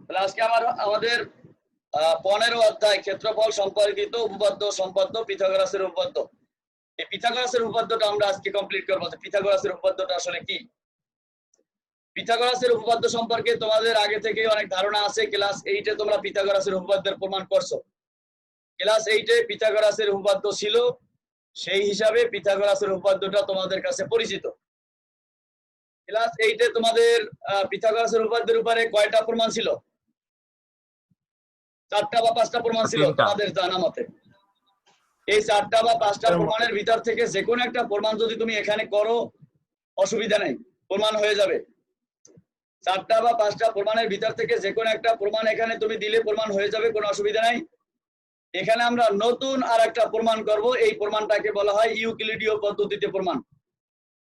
তাহলে আজকে আমাদের 15 অধ্যায় ক্ষেত্রফল সম্পর্কিত উপপাদ্য সম্পাদ্য পিথাগোরাসের উপপাদ্য। এই পিথাগোরাসের উপপাদ্যটা আমরা আজকে কমপ্লিট করব। পিথাগোরাসের উপপাদ্যটা আসলে কি? পিথাগোরাসের উপপাদ্য সম্পর্কে তোমাদের আগে থেকেই অনেক ধারণা আছে। ক্লাস 8-এ তোমরা পিথাগোরাসের উপপাদ্যের প্রমাণ করছো। ক্লাস 8-এ পিথাগোরাসের উপপাদ্য ছিল, সেই হিসাবে পিথাগোরাসের উপপাদ্যটা তোমাদের কাছে পরিচিত। ক্লাস 8-এ তোমাদের পিথাগোরাসের উপপাদ্যের উপরে কয়টা প্রমাণ ছিল? 4টা বা 5টা প্রমাণ ছিল তোমাদের জানা মতে। এই 4টা বা 5টা প্রমাণের ভিতর থেকে যে কোনো একটা প্রমাণ যদি তুমি এখানে করো অসুবিধা নেই, প্রমাণ হয়ে যাবে। 4টা বা 5টা প্রমাণের ভিতর থেকে যে কোনো একটা প্রমাণ এখানে তুমি দিলে প্রমাণ হয়ে যাবে, কোনো অসুবিধা নাই। এখানে আমরা নতুন আর একটা প্রমাণ করব। এই প্রমাণটাকে বলা হয় ইউক্লিডীয় পদ্ধতিতে প্রমাণ।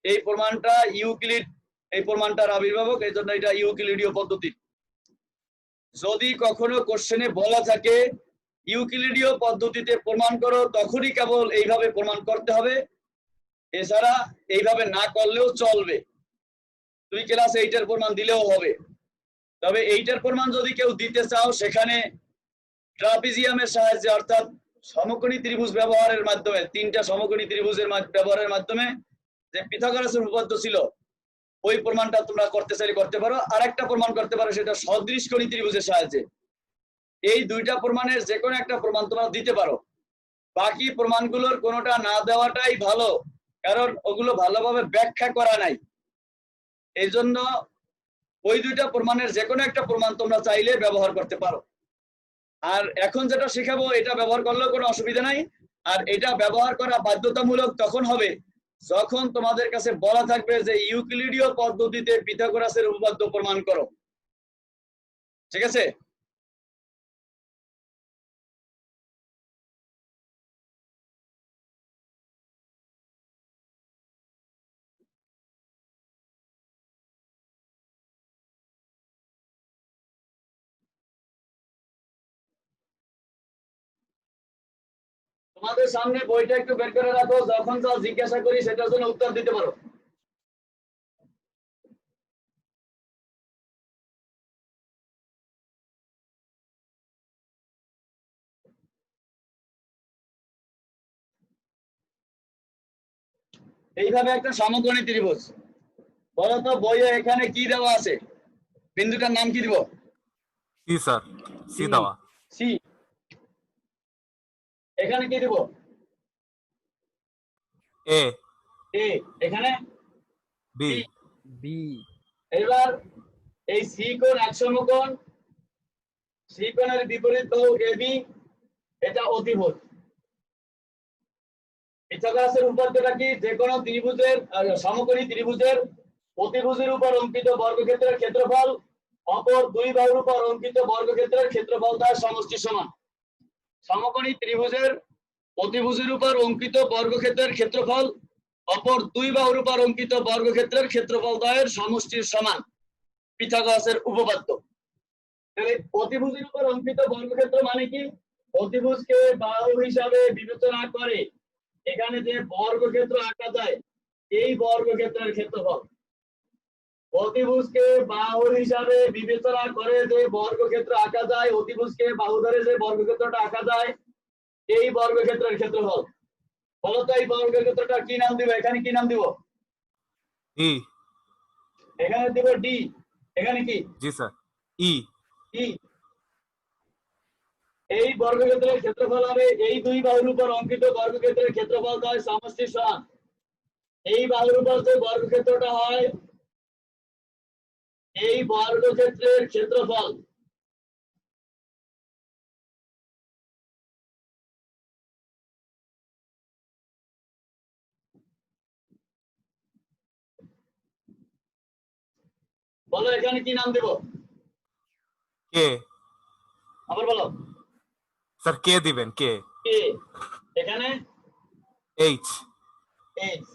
এই প্রমাণটা ইউক্লিড, এই প্রমাণটার আবির্ভাবক, এই জন্য এটা ইউক্লিডীয় পদ্ধতি। যদি কখনো কোশ্চেনে বলা থাকে ইউক্লিডীয় পদ্ধতিতে প্রমাণ করো, তখনই কেবল এইভাবে প্রমাণ করতে হবে, এছাড়া এইভাবে না করলেও চলবে। তুমি ক্লাস 8-এর প্রমাণ দিলেও হবে। তবে 8-এর প্রমাণ যদি কেউ দিতে চাও, সেখানে ট্রাপিজিয়ামের সাহায্যে অর্থাৎ সমকোণী ত্রিভুজ ব্যবহারের মাধ্যমে, 3টা সমকোণী ত্রিভুজের ব্যবহারের মাধ্যমে যে পিথাগোরাসের উপপাদ্য ছিল, ওই প্রমাণটা তোমরা করতে চাইলে করতে পারো। আরেকটা প্রমাণ করতে পারো, সেটা সদৃশকোণী ত্রিভুজের সাহায্যে। এই 2টা প্রমাণের যে কোনো একটা প্রমাণ তোমরা দিতে পারো। বাকি প্রমাণগুলোর কোনোটা না দেওয়াটাই ভালো, কারণ ওগুলো ভালোভাবে ব্যাখ্যা করা নাই। এই জন্য ওই 2টা প্রমাণের যে কোনো একটা প্রমাণ তোমরা চাইলে ব্যবহার করতে পারো। আর এখন যেটা শেখাবো এটা ব্যবহার করলেও কোনো অসুবিধা নাই। আর এটা ব্যবহার করা বাধ্যতামূলক তখন হবে যখন তোমাদের কাছে বলা থাকবে যে ইউক্লিডীয় পদ্ধতিতে পিথাগোরাসের উপপাদ্য প্রমাণ করো। ঠিক আছে? তোমাদের সামনে বইটা একটু বের করে রাখো, যখন যা জিজ্ঞাসা করি সেটার জন্য উত্তর দিতে পারো। এইভাবে একটা সমকোণী ত্রিভুজ, বলতো বইয়ে এখানে কি দেওয়া আছে? বিন্দুটার নাম কি দিব? সি স্যার, সি দেওয়া। সি। এখানে কি দিব? এ। এ। এখানে বি। বি। এবার এই সি কোণ এক সমকোণ, সি কোণের বিপরীত বাহু এবি, এটা অতিভুজ। পিথাগোরাসের উপপাদ্যটা কি? যে কোনো ত্রিভুজের সমকোণী ত্রিভুজের অতিভুজের উপর অঙ্কিত বর্গক্ষেত্রের ক্ষেত্রফল অপর 2 বাহুর উপর অঙ্কিত বর্গক্ষেত্রের ক্ষেত্রফল দ্বয়ের সমষ্টি সমান। সমকোণী ত্রিভুজের অতিভুজের উপর অঙ্কিত বর্গক্ষেত্রের ক্ষেত্রফল অপর 2 বাহুর উপর অঙ্কিত বর্গক্ষেত্রের ক্ষেত্রফল দ্বয়ের সমষ্টির সমান পিথাগোরাসের উপপাদ্য। তাহলে অতিভুজের উপর অঙ্কিত বর্গক্ষেত্র মানে কি? অতিভুজকে বাহু হিসাবে বিবেচনা করে এখানে যে বর্গক্ষেত্র আঁকা যায়, এই বর্গক্ষেত্রের ক্ষেত্রফল। অতিভুজকে বাহু হিসাবে বিবেচনা করে যে বর্গক্ষেত্র আঁকা যায়, অতিভুজকে বাহু ধরে যে বর্গক্ষেত্রটা আঁকা যায়, এই বর্গক্ষেত্রের ক্ষেত্রফল। বলতো এই বর্গক্ষেত্রটা কি নাম দিব? এখানে কি নাম দিব? ই। এখানে দিব ডি। এখানে কি? জি স্যার, ই। ই। এই বর্গক্ষেত্রের ক্ষেত্রফল হবে এই 2 বাহুর উপর অঙ্কিত বর্গক্ষেত্রের ক্ষেত্রফল দ্বয়ের সমষ্টির সমান। এই বাহুর উপর যে বর্গক্ষেত্রটা হয়, এই বর্গক্ষেত্রের ক্ষেত্রফল বলো এখানে কি নাম দেব? কে। আবার বলো। স্যার কে দিবেন, কে। কে। এখানে এইচ। এইচ।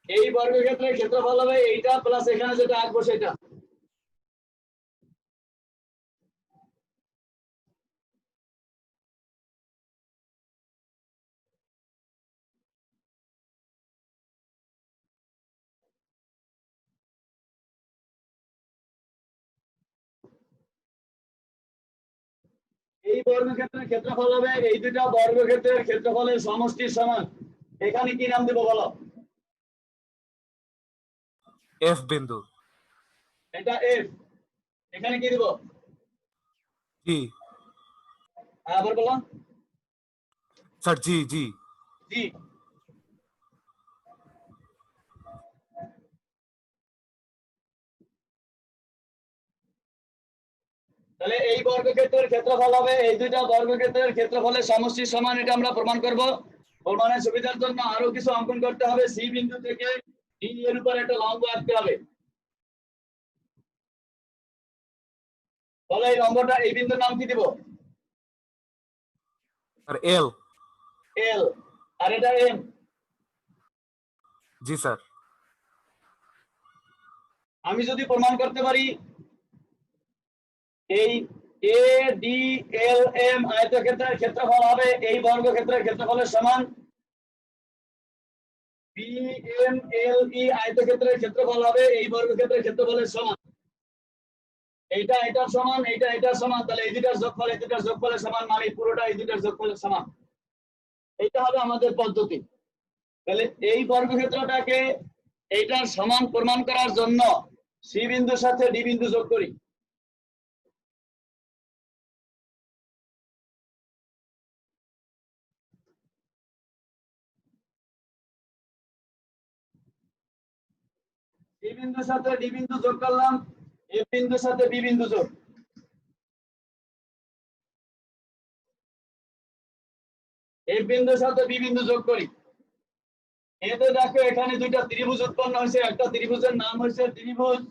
এই বর্গক্ষেত্রের ক্ষেত্রফল হবে এইটা প্লাস এখানে যেটা আঁকবো সেটা। এই বর্গক্ষেত্রের ক্ষেত্রফল হবে এই দুইটা বর্গক্ষেত্রের ক্ষেত্রফলের সমষ্টির সমান। এখানে কি নাম দেব বলো? এফ বিন্দু। এটা এফ, এখানে কি দেব? জি আবার বলো। স্যার, জি জি। জি। তাহলে এই বর্গক্ষেত্রের ক্ষেত্রফল হবে এই দুইটা বর্গক্ষেত্রের ক্ষেত্রফলের সমষ্টির সমান, এটা আমরা প্রমাণ করব। প্রমাণের সুবিধার জন্য আরো কিছু অঙ্কন করতে হবে। সি বিন্দু থেকে ডি এর উপর একটা লম্ব আঁকতে হবে। তাহলে এই লম্বটা, এই বিন্দুর নাম কি দিব? স্যার, এল। এল। আর এটা এম। জি স্যার। আমি যদি প্রমাণ করতে পারি এই এ ডি এল এম আয়তক্ষেত্রের ক্ষেত্রফল হবে এই বর্গক্ষেত্রের ক্ষেত্রফলের সমান, বি এম এল ই আয়তক্ষেত্রের ক্ষেত্রফল হবে এই বর্গক্ষেত্রের ক্ষেত্রফলের সমান, এইটা এটার সমান, এইটা এটার সমান, তাহলে এই দুটার যোগফল এই দুটার যোগফলের সমান, মানে পুরোটা এই দুটার যোগফলের সমান। এইটা হবে আমাদের পদ্ধতি। তাহলে এই বর্গক্ষেত্রটাকে এইটার সমান প্রমাণ করার জন্য সি বিন্দুর সাথে ডি বিন্দু যোগ করি। সি বিন্দুর সাথে ডি বিন্দু যোগ করলাম, এ বিন্দুর সাথে বি বিন্দু যোগ। এ বিন্দুর সাথে বি বিন্দু যোগ করি। এতে দেখো এখানে দুইটা ত্রিভুজ উৎপন্ন হয়েছে। একটা ত্রিভুজের নাম হয়েছে ত্রিভুজ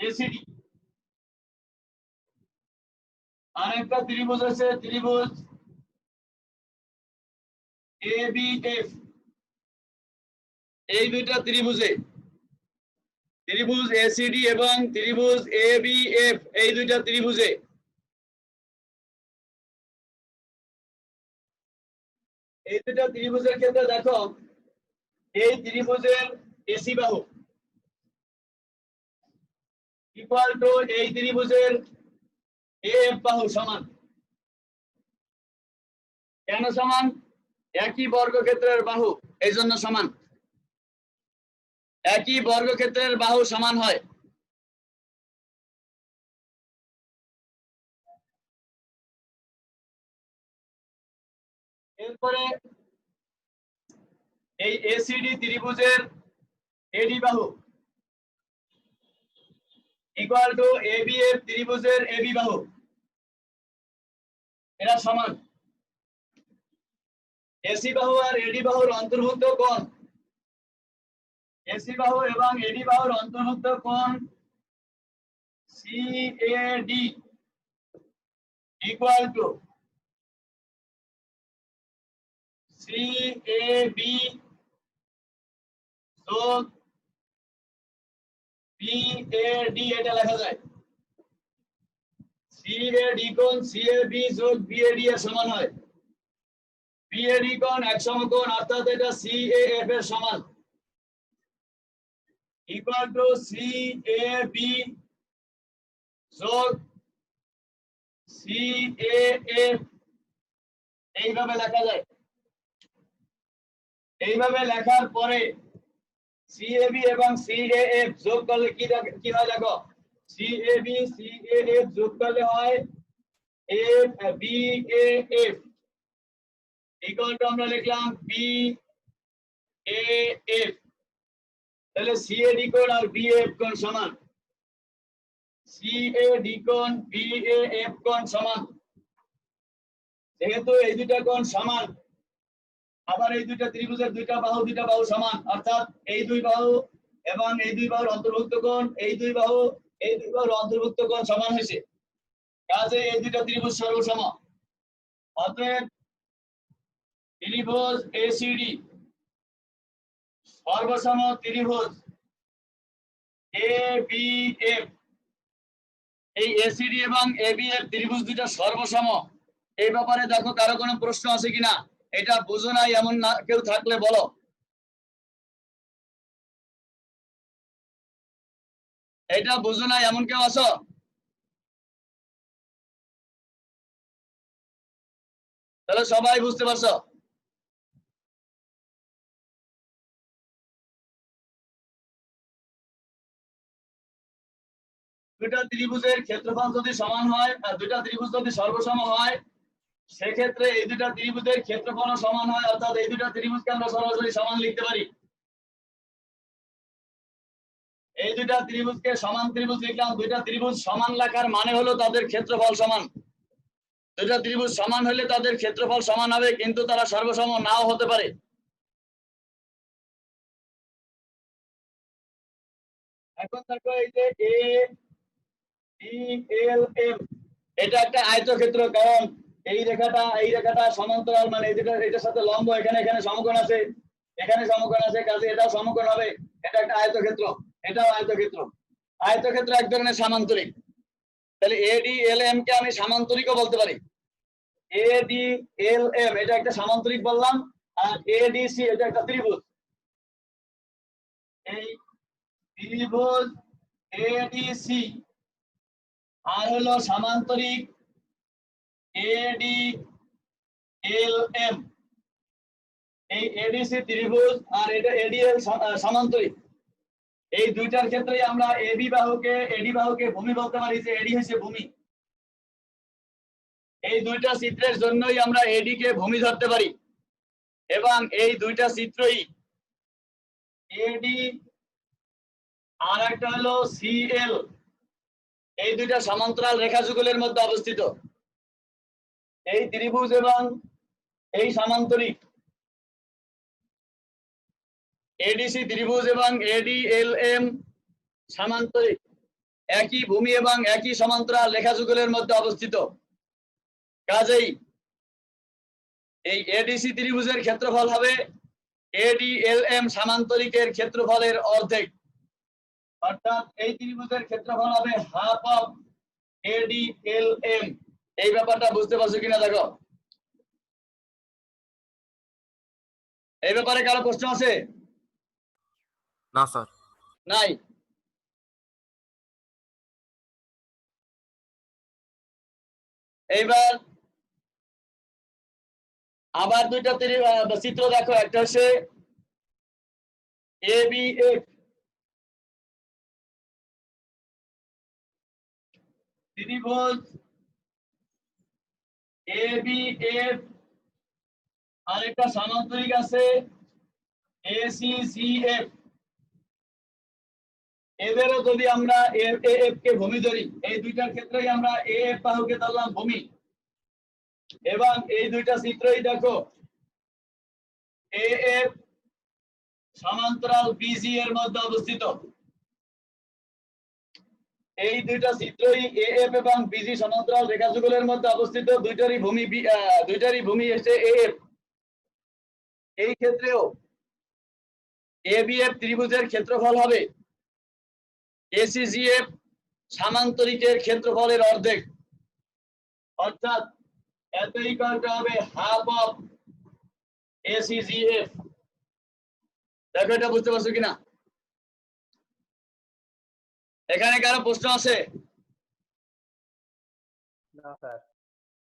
এসিডি, আর একটা ত্রিভুজ হয়েছে ত্রিভুজ এবিএফ। এই দুইটা ত্রিভুজে, ত্রিভুজ এসিডি এবং ত্রিভুজ এবিএফ, এই দুইটা ত্রিভুজে এই দুইটা ত্রিভুজের ক্ষেত্রে দেখো এই ত্রিভুজের এসি বাহু ইকুয়াল টু এই ত্রিভুজের এফ বাহু সমান। কেন সমান? একই বর্গক্ষেত্রের বাহু, এই জন্য সমান। একই বর্গক্ষেত্রের বাহু সমান হয়। এরপরে এই এসিডি ত্রিভুজের এডি বাহু ইকুয়াল টু এবিএফ ত্রিভুজের এবি বাহু, এরা সমান। এসি বাহু আর এডি বাহুর অন্তর্ভুক্ত কোণ, এসি বাহু এবং এডি বাহুর অন্তর্ভুক্ত কোণ সিএডি ইকুয়াল টু সিএবি যোগ বিএডি, এটা লেখা যায়। সিএডি কোণ সিএবি যোগ বিএডি এর সমান হয়। বিএডি কোণ এক সমকোণ, অর্থাৎ এটা সিএএফ এর সমান, ইকুয়াল টু সিএবি যোগ সিএএফ, এইভাবে লেখা যায়। এইভাবে লেখার পরে সিএবি এবং সিএএফ যোগ করলে কি হয় দেখো, সিএবি সিএএফ যোগ করলে হয় এফ বিএএফ ইকুয়াল টু আমরা লিখলাম বিএএফ। তাহলে সিএডি কোণ আর বিএএফ কোণ সমান, সিএডি কোণ বিএএফ কোণ সমান। যেহেতু এই দুইটা কোণ সমান, আবার এই দুইটা ত্রিভুজের দুইটা বাহু সমান, অর্থাৎ এই দুই বাহু এবং এই দুই বাহুর অন্তর্ভুক্ত কোণ, এই দুই বাহু এই দুই বাহুর অন্তর্ভুক্ত কোণ সমান হয়েছে। কাজে এই দুইটা ত্রিভুজ সর্বসম। অতএব ত্রিভুজ এসিডি সর্বসম ত্রিভুজ এবিএফ। এই এসিডি এবং এবিএফ ত্রিভুজ দুইটা সর্বসম। এই ব্যাপারে দেখো কারো কোনো প্রশ্ন আছে কিনা, এটা বুঝো নাই এমন না কেউ থাকলে বলো। এটা বুঝো নাই এমন কেউ আছো? তাহলে সবাই বুঝতে পারছো? দুইটা ত্রিভুজের ক্ষেত্রফল যদি সমান হয় আর দুইটা ত্রিভুজ যদি সর্বসম হয়, সেক্ষেত্রে এই দুইটা ত্রিভুজের ক্ষেত্রফলও সমান হয়, অর্থাৎ এই দুইটা ত্রিভুজকে আমরা সরাসরি সমান লিখতে পারি। এই দুইটা ত্রিভুজকে সমান ত্রিভুজ লিখলাম। দুইটা ত্রিভুজ সমান লেখার মানে হলো তাদের ক্ষেত্রফল সমান। দুইটা ত্রিভুজ সমান হলে তাদের ক্ষেত্রফল সমান হবে, কিন্তু তারা সর্বসম নাও হতে পারে। এখন দেখো এই যে এ ডি এল এম, এটা একটা আয়তক্ষেত্র, কারণ এই রেখাটা সমান্তরাল, মানে এটার সাথে লম্ব, এখানে এখানে সমকোণ আছে, এখানে সমকোণ আছে, কাজে এটাও সমকোণ হবে। এটা একটা আয়তক্ষেত্র, এটাও আয়তক্ষেত্র। আয়তক্ষেত্র এক ধরনের সামান্তরিক। তাহলে এডি এল এম কে আমি সামান্তরিকও বলতে পারি। এডি এল এম এটা একটা সামান্তরিক বললাম, আর এডিসি এটা একটা ত্রিভুজ। এই ত্রিভুজ এডিসি আর হলো সামান্তরিক এডি এল এম। এই এডিসি ত্রিভুজ আর এটা এডিএল সামান্তরিক। এই দুইটার ক্ষেত্রে আমরা এডি বাহুকে ভূমি বলতে পারি, যে এডি হচ্ছে ভূমি। এই দুইটা চিত্রের জন্যই আমরা এডি কে ভূমি ধরতে পারি, এবং এই দুইটা চিত্রই এডি আর একটা হলো সিএল, এই দুইটা সমান্তরাল রেখা যুগলের মধ্যে অবস্থিত। এই ত্রিভুজ এবং এই সামান্তরিক এডিসি ত্রিভুজ এবং এডিএলএম সামান্তরিক একই ভূমি এবং একই সমান্তরাল রেখা যুগলের মধ্যে অবস্থিত। কাজেই এই এডিসি ত্রিভুজের ক্ষেত্রফল হবে এডিএলএম সামান্তরিকের ক্ষেত্রফলের অর্ধেক, অর্থাৎ এই ত্রিভুজের ক্ষেত্রফল হবে হাফ অফ এডিএলএম। এই ব্যাপারটা বুঝতে পারছো কিনা দেখো। এই ব্যাপারে কারো প্রশ্ন আছে? না স্যার। নাই। এইবার আবার দুইটা চিত্র দেখো। একটা হচ্ছে এ বি এফ, ত্রিভুজ এ বি এফ, আর একটা সামান্তরিক আছে এসিসিএফ। এদেরও যদি আমরা এফ কে ভূমি ধরি, এই দুইটার ক্ষেত্রেই আমরা এফ বাহুকে ধরলাম ভূমি, এবং এই দুইটা চিত্রই দেখো এফ সমান্তরাল বিজি এর মধ্যে অবস্থিত। এই দুইটা চিত্রই এএফ এবং বিজি সমান্তরাল রেখা যুগলের মধ্যে অবস্থিত। দুইটারই ভূমি এসে এএফ। এই ক্ষেত্রেও এবিএফ ত্রিভুজের ক্ষেত্রফল হবে এসিজিএফ সামান্তরিকের ক্ষেত্রফলের অর্ধেক, অর্থাৎ এতই করতে হবে হাফ অফ এসিজিএফ। দেখো এটা বুঝতে পারছো কিনা? এখানে কারো প্রশ্ন আছে? না স্যার।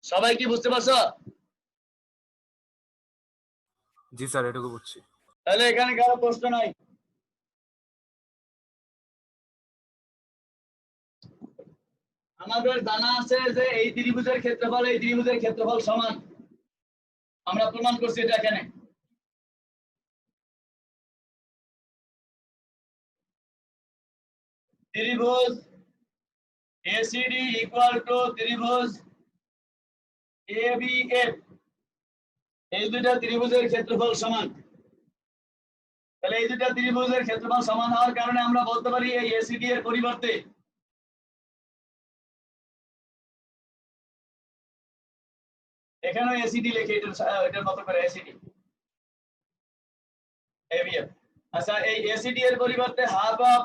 সবাই কি বুঝতে পারছো? জি স্যার, এটুকু বুঝছি। তাহলে এখানে কারো প্রশ্ন নাই? আমাদের জানা আছে যে এই ত্রিভুজের ক্ষেত্রফল এই ত্রিভুজের ক্ষেত্রফল সমান। আমরা প্রমাণ করছি এটা এখানে। ত্রিভুজ এসিডি ইকুয়াল টু ত্রিভুজ এবিএফ, এই দুইটা ত্রিভুজের ক্ষেত্রফল সমান। তাহলে এই দুইটা ত্রিভুজের ক্ষেত্রফল সমান হওয়ার কারণে আমরা বলতে পারি এই এসিডি এর পরিবর্তে এখানেও এসিডি লিখে, এটার মতো করে এসিডি এবিএফ। আচ্ছা, এই এসিডি এর পরিবর্তে হাফ অফ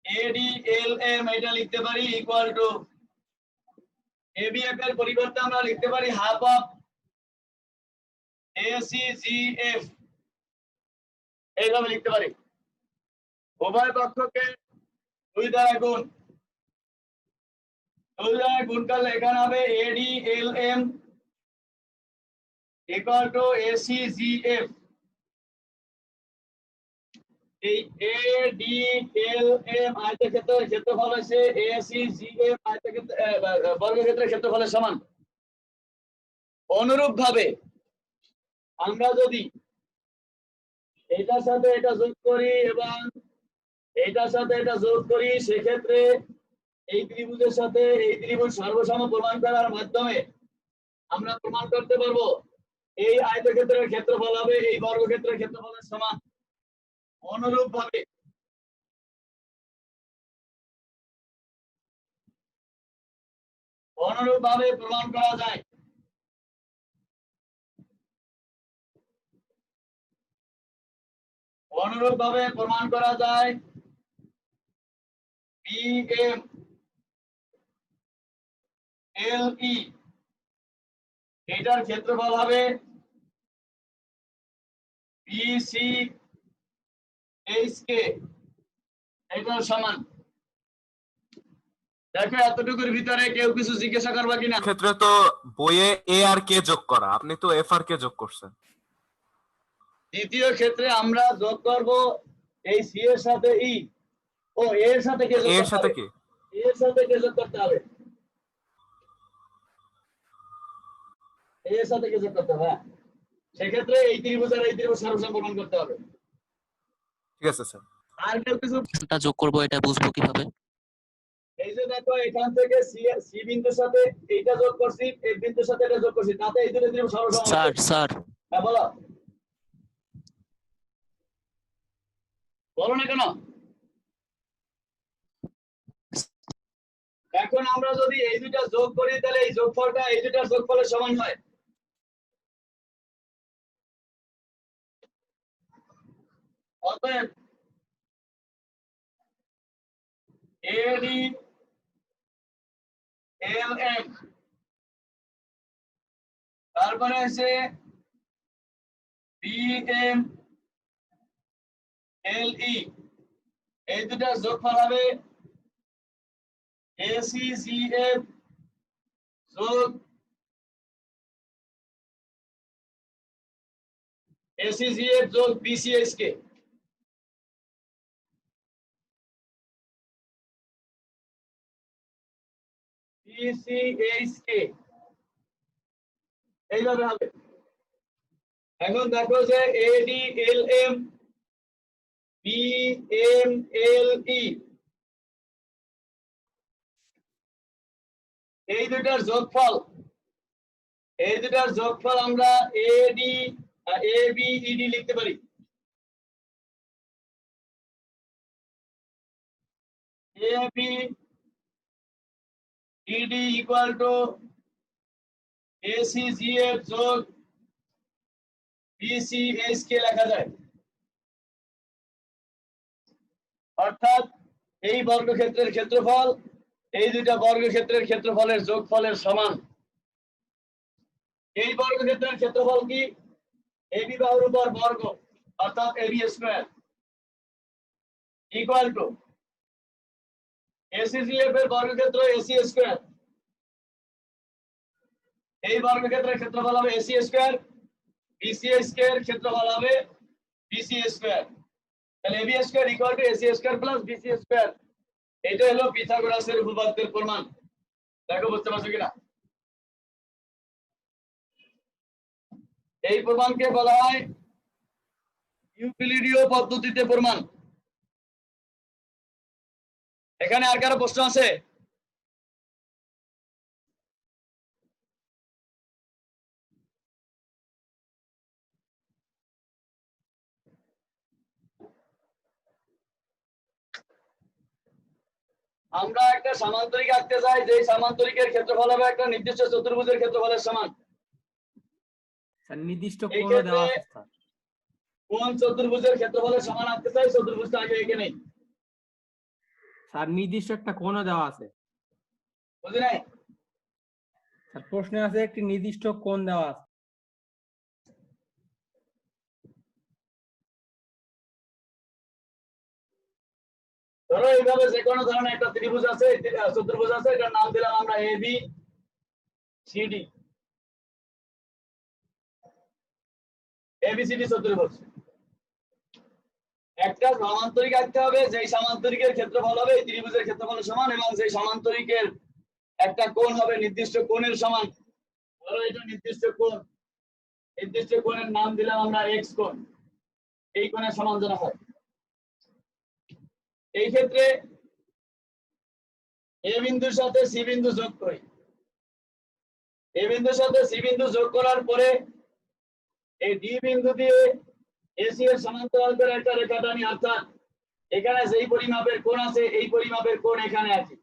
এডিএলএম এটা লিখতে পারি ইকুয়াল টু এবিএফ এর পরিবর্তে আমরা লিখতে পারি হাফ অফ এসিজিএফ, এইভাবে লিখতে পারি। উভয় পক্ষকে 2 দ্বারা গুণ করলে এখানে হবে এডিএলএম ইকুয়াল টু ACGF। এই ADLM আয়তক্ষেত্রের ক্ষেত্রফল হচ্ছে ACGF বর্গক্ষেত্রের ক্ষেত্রফলের সমান। অনুরূপ ভাবে আমরা যদি এটার সাথে এটা যোগ করি এবং এটার সাথে এটা যোগ করি, সেক্ষেত্রে এই ত্রিভুজের সাথে এই ত্রিভুজ সর্বসম প্রমাণ করার মাধ্যমে আমরা প্রমাণ করতে পারবো এই আয়তক্ষেত্রের ক্ষেত্রফল হবে এই বর্গক্ষেত্রের ক্ষেত্রফলের সমান। অনুরূপ ভাবে প্রমাণ করা যায় BMLE এটার ক্ষেত্রফল হবে BCHK এটার সমান। দেখো এতটুকুর ভিতরে কেউ কিছু জিজ্ঞাসা করবা কিনা? ক্ষেত্রে তো বইয়ে এ আর কে যোগ করা, আপনি তো এফ আর কে যোগ করছেন। দ্বিতীয় ক্ষেত্রে আমরা যোগ করব এই সি এর সাথে ই। ও এর সাথে কে যোগ এর করতে সাথে হবে? কি? এর সাথে কে যোগ করতে হবে? এর সাথে কে যোগ করতে হবে? হ্যাঁ, সেক্ষেত্রে এই ত্রিভুজ আর এই ত্রিভুজ সর্বসম প্রমাণ করতে হবে। ঠিক আছে স্যার। আর কেউ কিছু এটা যোগ করব, এটা বুঝবো কিভাবে? এই যে দেখো এখান থেকে সি বিন্দুর সাথে এইটা যোগ করছি, এই বিন্দুর সাথে এটা যোগ করছি, তাতে এই দুটো ত্রিভুজ সর্বসম স্যার হবে। স্যার হ্যাঁ বলো, বলো না কেন? এখন আমরা যদি এই দুটা যোগ করি তাহলে এই যোগফলটা এই দুটার যোগফলের সমান হয়। অতএব ADLM তারপরে আছে BMLE এই দুটার যোগফল হবে ACGF যোগ BCHK। এইভাবে হবে। এখন দেখো যে ADLM BMLE এই দুটার যোগফল আমরা ABED লিখতে পারি। ABED ইকুয়াল টু ACGF যোগ BCHK লেখা যায়। অর্থাৎ এই বর্গক্ষেত্রের ক্ষেত্রফল এই দুইটা বর্গক্ষেত্রের ক্ষেত্রফলের যোগফলের সমান। এই বর্গক্ষেত্রের ক্ষেত্রফল কি? এবি বাহুর উপর বর্গ অর্থাৎ AB square equal to ACGF এর বর্গক্ষেত্র AC স্কয়ার। এই বর্গক্ষেত্রের ক্ষেত্রফল হবে AC স্কয়ার, BCHK এর ক্ষেত্রফল হবে BC স্কয়ার। তাহলে AB square equal two AC square plus BC square. এটা হলো পিথাগোরাসের উপপাদ্যের প্রমাণ। দেখো বুঝতে পারছো কিনা? এই প্রমাণকে বলা হয় ইউক্লিডীয় পদ্ধতিতে প্রমাণ। এখানে আর কারো প্রশ্ন আছে? আমরা একটা সামান্তরিক আঁকতে চাই, যে সামান্তরিকের ক্ষেত্রফল হবে একটা নির্দিষ্ট চতুর্ভুজের ক্ষেত্রফলের সমান। স্যার নির্দিষ্ট এই কোণ দেওয়া আছে স্যার। কোন চতুর্ভুজের ক্ষেত্রফলের সমান আঁকতে চাই? চতুর্ভুজটা আগে এঁকে নেই। স্যার নির্দিষ্ট একটা কোণও দেওয়া আছে। বুঝি নাই? স্যার প্রশ্নে আছে একটি নির্দিষ্ট কোণ দেওয়া আছে। ধরো এইভাবে যে কোনো ধরনের একটা ত্রিভুজ আছে, চতুর্ভুজ আছে, এটার নাম দিলাম আমরা AB CD। এবিসিডি চতুর্ভুজ। একটা সামান্তরিক আঁকতে হবে, যেই সামান্তরিকের ক্ষেত্রফল হবে এই ত্রিভুজের ক্ষেত্রফলের সমান, এবং সেই সামান্তরিকের একটা কোণ হবে নির্দিষ্ট কোণের সমান। ধরো এটা নির্দিষ্ট কোণ, নির্দিষ্ট কোণের নাম দিলাম আমরা এক্স কোণ, এই কোণের সমান যেন হয়। এই ক্ষেত্রে এ বিন্দুর সাথে সি বিন্দু যোগ করি। এ বিন্দুর সাথে সি বিন্দু যোগ করার পরে এই ডি বিন্দু দিয়ে এসি এর সমান্তরাল করে একটা রেখা টানি, অর্থাৎ এখানে যেই পরিমাপের কোণ আছে এই পরিমাপের কোণ এখানে আছে,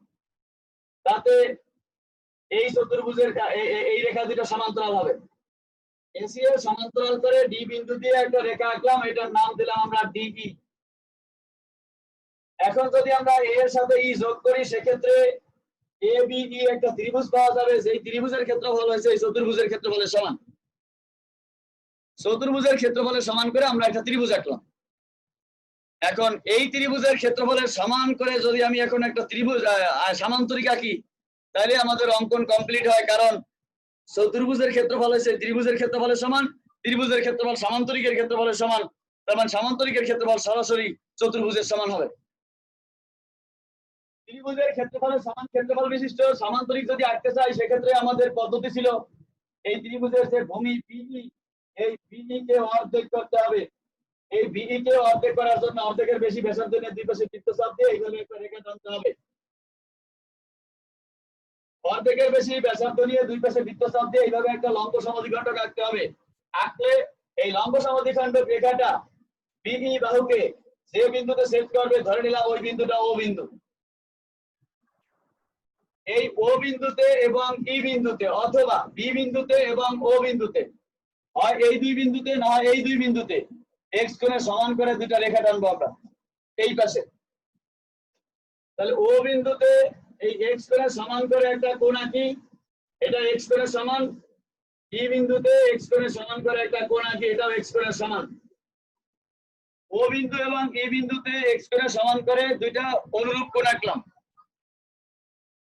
তাতে এই চতুর্ভুজের এই রেখা দুটো সমান্তরাল হবে। এসি এর সমান্তরাল করে ডি বিন্দু দিয়ে একটা রেখা আঁকলাম, এটার নাম দিলাম আমরা ডিই। এখন যদি আমরা এ এর সাথে ই যোগ করি সেক্ষেত্রে এ বি ই একটা ত্রিভুজ পাওয়া যাবে, যেই ত্রিভুজের ক্ষেত্রফল হয়েছে এই চতুর্ভুজের ক্ষেত্রফলের সমান। চতুর্ভুজের ক্ষেত্রফলের সমান করে আমরা একটা ত্রিভুজ আঁকলাম। এখন এই ত্রিভুজের ক্ষেত্রফলের সমান করে যদি আমি এখন একটা ত্রিভুজ সামান্তরিক আঁকি, তাহলে আমাদের অঙ্কন কমপ্লিট হয়, কারণ চতুর্ভুজের ক্ষেত্রফল হচ্ছে ত্রিভুজের ক্ষেত্রফলের সমান, ত্রিভুজের ক্ষেত্রফল সামান্তরিকের ক্ষেত্রফলের সমান, তার মানে সামান্তরিকের ক্ষেত্রফল সরাসরি চতুর্ভুজের সমান হবে। ত্রিভুজের ক্ষেত্রফলের সমান ক্ষেত্রফল বিশিষ্ট সামান্তরিক যদি আঁকতে চাই সেক্ষেত্রে আমাদের পদ্ধতি ছিল এই ত্রিভুজের যে ভূমি বিই, এই বিই কে অর্ধেক করতে হবে। এই বিই কে অর্ধেক করার জন্য অর্ধেকের বেশি ব্যাসার্ধ নিয়ে দুই পাশে বৃত্তচাপ দিয়ে এইভাবে একটা রেখা টানতে হবে। অর্ধেকের বেশি ব্যাসার্ধ নিয়ে দুই পাশে বৃত্তচাপ দিয়ে এইভাবে একটা লম্ব সমদ্বিখণ্ডক আঁকতে হবে। আঁকলে এই লম্ব সমদ্বিখণ্ডক রেখাটা বিই বাহুকে যে বিন্দুতে ছেদ করবে, ধরে নিলাম ওই বিন্দুটা ও বিন্দু। এই ও বিন্দুতে এবং ই বিন্দুতে অথবা বি বিন্দুতে এবং ও বিন্দুতে, হয় এই দুই বিন্দুতে না হয় এই দুই বিন্দুতে এক্স কোণের সমান করে দুটা রেখা টানবো আমরা এই পাশে। তাহলে ও বিন্দুতে এই এক্স কোণের সমান করে একটা কোণ আঁকি, এটা এক্স কোণের সমান। ই বিন্দুতে এক্স কোণের সমান করে একটা কোণ আঁকি, এটাও এক্স কোণের সমান। ও বিন্দু এবং ই বিন্দুতে এক্স কোণের সমান করে দুইটা অনুরূপ কোণ আঁকলাম।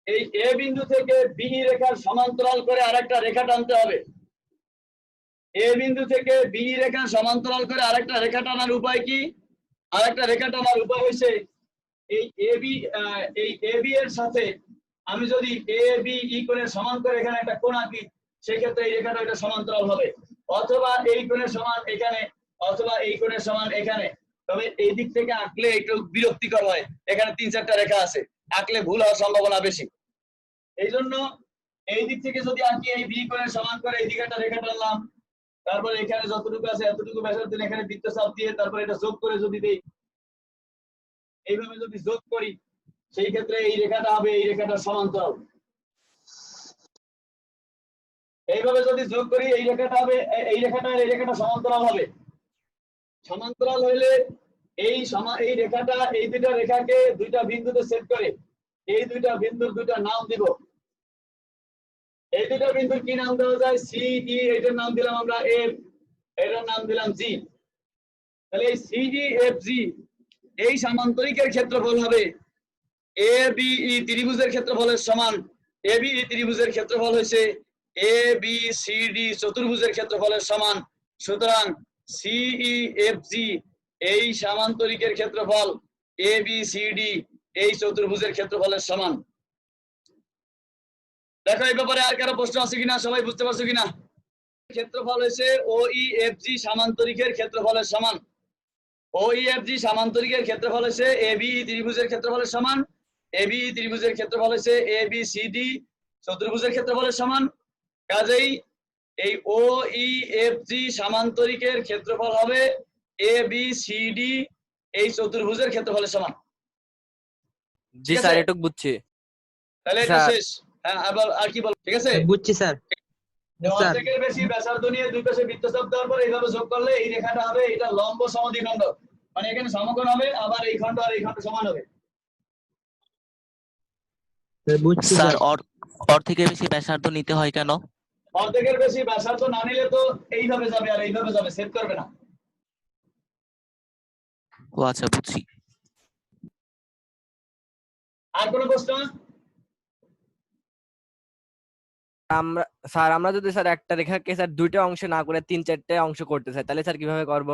এই এ বিন্দু থেকে বি রেখার সমান্তরাল করে আরেকটা রেখা টানতে হবে। এ বিন্দু থেকে বি রেখার সমান্তরাল করে আরেকটা রেখা টানার উপায় কি? আরেকটা রেখা টানার উপায় হচ্ছে এই এ বি এর সাথে আমি যদি এ বি ই কোণের সমান করে এখানে একটা কোণ আঁকি, সেক্ষেত্রে এই রেখাটা এটা সমান্তরাল হবে, অথবা এই কোণের সমান এখানে, অথবা এই কোণের সমান এখানে। তবে এই দিক থেকে আঁকলে একটু বিরক্তিকর হয়, এখানে 3-4টা রেখা আছে, আঁকলে ভুল হওয়ার সম্ভাবনা বেশি। এই জন্য এই দিক থেকে যদি আঁকি এই বি কোণের সমান করে এই দিকে একটা রেখা টানলাম, তারপরে এখানে যতটুকু আছে এতটুকু ব্যাসার্ধ এখানে বৃত্তচাপ দিয়ে তারপরে এটা যোগ করে যদি দেই, এইভাবে যদি যোগ করি সেই ক্ষেত্রে এই রেখাটা হবে এই রেখাটার সমান্তরাল। এইভাবে যদি যোগ করি এই রেখাটা হবে এই রেখাটা সমান্তরাল হবে। সমান্তরাল হইলে এই রেখাটা এই দুইটা রেখাকে দুইটা বিন্দুতে ছেদ করে এই দুইটা বিন্দুর দুইটা নাম দিব। এই দুইটা বিন্দুর কি নাম দেওয়া যায়? সি ই, এটার নাম দিলাম আমরা এফ, এটার নাম দিলাম জি। তাহলে এই সি ই এফ জি এই সামান্তরিকের ক্ষেত্রফল হবে এ বি ই ত্রিভুজের ক্ষেত্রফলের সমান। এ বি ই ত্রিভুজের ক্ষেত্রফল হয়েছে এ বি সি ডি চতুর্ভুজের ক্ষেত্রফলের সমান। সুতরাং সি ই এফ জি এই সামান্তরিকের ক্ষেত্রফল এ বি সি ডি এই চতুর্ভুজের ক্ষেত্রফলের সমান। দেখো এই ব্যাপারে আর কারো প্রশ্ন আছে কিনা, সবাই বুঝতে পারছো কিনা? ক্ষেত্রফল হয়েছে ও ই এফ জি সামান্তরিকের ক্ষেত্রফলের সমান। ও ই এফ জি সামান্তরিকের ক্ষেত্রফল হয়েছে এ বি ত্রিভুজের ক্ষেত্রফলের সমান। এ বি ত্রিভুজের ক্ষেত্রফল হয়েছে এ বি সি ডি চতুর্ভুজের ক্ষেত্রফলের সমান। কাজেই এই ও ই এফ জি সামান্তরিকের ক্ষেত্রফল হবে এ বি সি ডি এই চতুর্ভুজের ক্ষেত্রফলের সমান। জি স্যার, এটুক বুঝছি। তাহলে এটা শেষ। হ্যাঁ, আবার আর কি বল? ঠিক আছে, বুঝছি স্যার। অর্ধেকের বেশি ব্যাসার্ধ নিয়ে দুই পাশে বৃত্তচাপ দেওয়ার পর এইভাবে যোগ করলে এই রেখাটা হবে এটা লম্ব সমদ্বিখণ্ডক, মানে এখানে সমকোণ হবে, আবার এই খণ্ড আর এই খণ্ড সমান হবে। স্যার অর্ধেকের বেশি ব্যাসার্ধ নিতে হয় কেন? অর্ধেকের বেশি ব্যাসার্ধ না নিলে তো এইভাবে যাবে আর এইভাবে যাবে, সেট করবে না। ও আচ্ছা, বুঝছি। আর কোনো প্রশ্ন? আমরা স্যার আমরা যদি স্যার একটা রেখাকে স্যার দুইটা অংশে না করে 3-4টে অংশ করতে চাই তাহলে স্যার কিভাবে করব?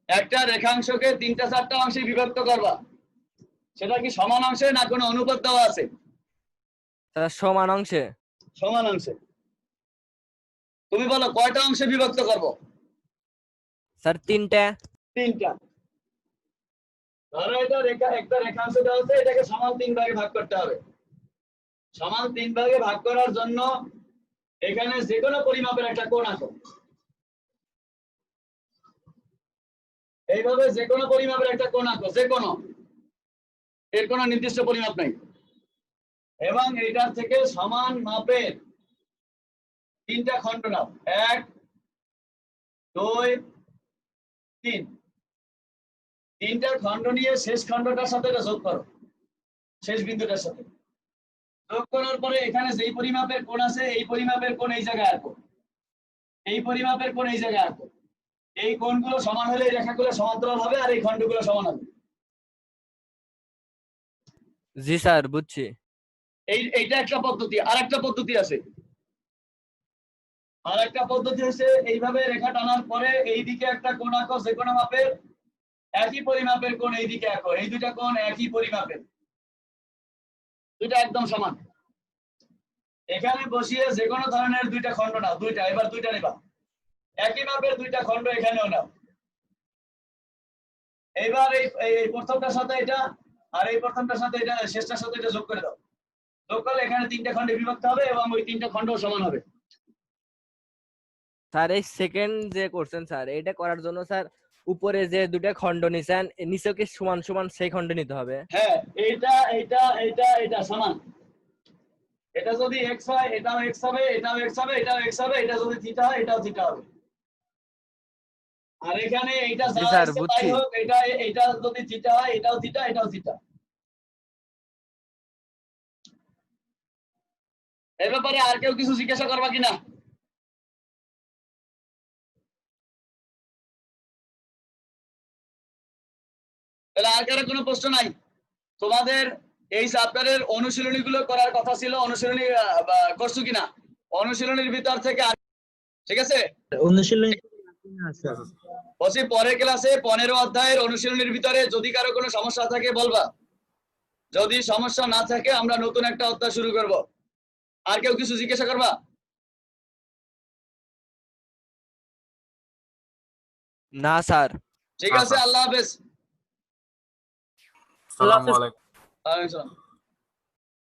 একটা রেখাংশকে 3টা-4টা অংশে বিভক্ত করবা, সেটা কি সমান অংশে না কোনো অনুপাত দেওয়া আছে? স্যার সমান অংশে। সমান অংশে। তুমি বলো কয়টা অংশে বিভক্ত করব? স্যার 3টে। 3টা। ধরো এটা একটা রেখাংশ দেওয়া আছে, এটাকে সমান 3 ভাগে ভাগ করতে হবে। সমান 3 ভাগে ভাগ করার জন্য এখানে যে কোনো পরিমাপের একটা কোণ আঁকো। এইভাবে যে কোনো পরিমাপের একটা কোণ আঁকো, যে কোনো, এর কোনো নির্দিষ্ট পরিমাপ নাই। এবং এটার থেকে সমান মাপের 3টা খণ্ড নাও, 1 2 3। 3টা খণ্ড নিয়ে শেষ খণ্ডটার সাথে এটা যোগ করো, শেষ বিন্দুটার সাথে যোগ করার পরে এখানে যেই পরিমাপের কোণ আছে এই পরিমাপের কোণ এই জায়গায় আঁকো, এই পরিমাপের কোণ এই জায়গায় আঁকো। এই কোণগুলো সমান হলে এই রেখাগুলো সমান্তরাল হবে আর এই খণ্ডগুলো সমান হবে। জি স্যার বুঝছি। এইটা একটা পদ্ধতি। আর একটা পদ্ধতি আছে, আর একটা পদ্ধতি হচ্ছে এইভাবে রেখা টানার পরে এইদিকে একটা কোণ আঁকো, যে কোনো মাপের একই পরিমাপের কোণ এইদিকে আঁকো। এই দুইটা কোণ একই পরিমাপের, দুইটা একদম সমান। এখানে বসিয়ে যে কোনো ধরনের 2টা খণ্ড নাও, 2টা, এবার 2টা নেবা, একই মাপের 2টা খণ্ড এখানেও নাও। এইবার এই প্রথমটার সাথে এটা আর এই প্রথমটার সাথে এটা, শেষটার সাথে এটা যোগ করে দাও। যোগ করলে এখানে 3টা খণ্ডে বিভক্ত হবে এবং ওই 3টা খণ্ড সমান হবে। স্যার এই সেকেন্ড যে করছেন স্যার এটা করার জন্য স্যার উপরে যে দুটো খণ্ড নিছেন নিচেও কি সমান সমান সেই খণ্ড নিতে হবে? হ্যাঁ, এটা সমান। এটা যদি x হয় এটাও x হবে, এটাও x হবে, এটাও x হবে। এটা যদি থিটা হয় এটাও থিটা হবে। আর এখানে এইটা যা জি স্যার আছে তাই বুঝছি। হোক, এটা যদি থিটা হয় এটাও থিটা, এটাও থিটা। এর ব্যাপারে আর কেউ কিছু জিজ্ঞাসা করবা কিনা? তাহলে আর কারো কোনো প্রশ্ন নাই? তোমাদের এই চ্যাপ্টারের অনুশীলনী গুলো করার কথা ছিল, অনুশীলনী করছো কিনা? অনুশীলনীর ভিতর থেকে ঠিক আছে, অনুশীলনী বসি পরের ক্লাসে 15 অধ্যায়ের অনুশীলনীর ভিতরে যদি কারো কোনো সমস্যা থাকে বলবা, যদি সমস্যা না থাকে আমরা নতুন একটা অধ্যায় শুরু করব। আর কেউ কিছু জিজ্ঞাসা করবা? না স্যার। ঠিক আছে, আল্লাহ হাফেজ। আসসালামু আলাইকুম। ওয়ালাইকুম আসসালাম।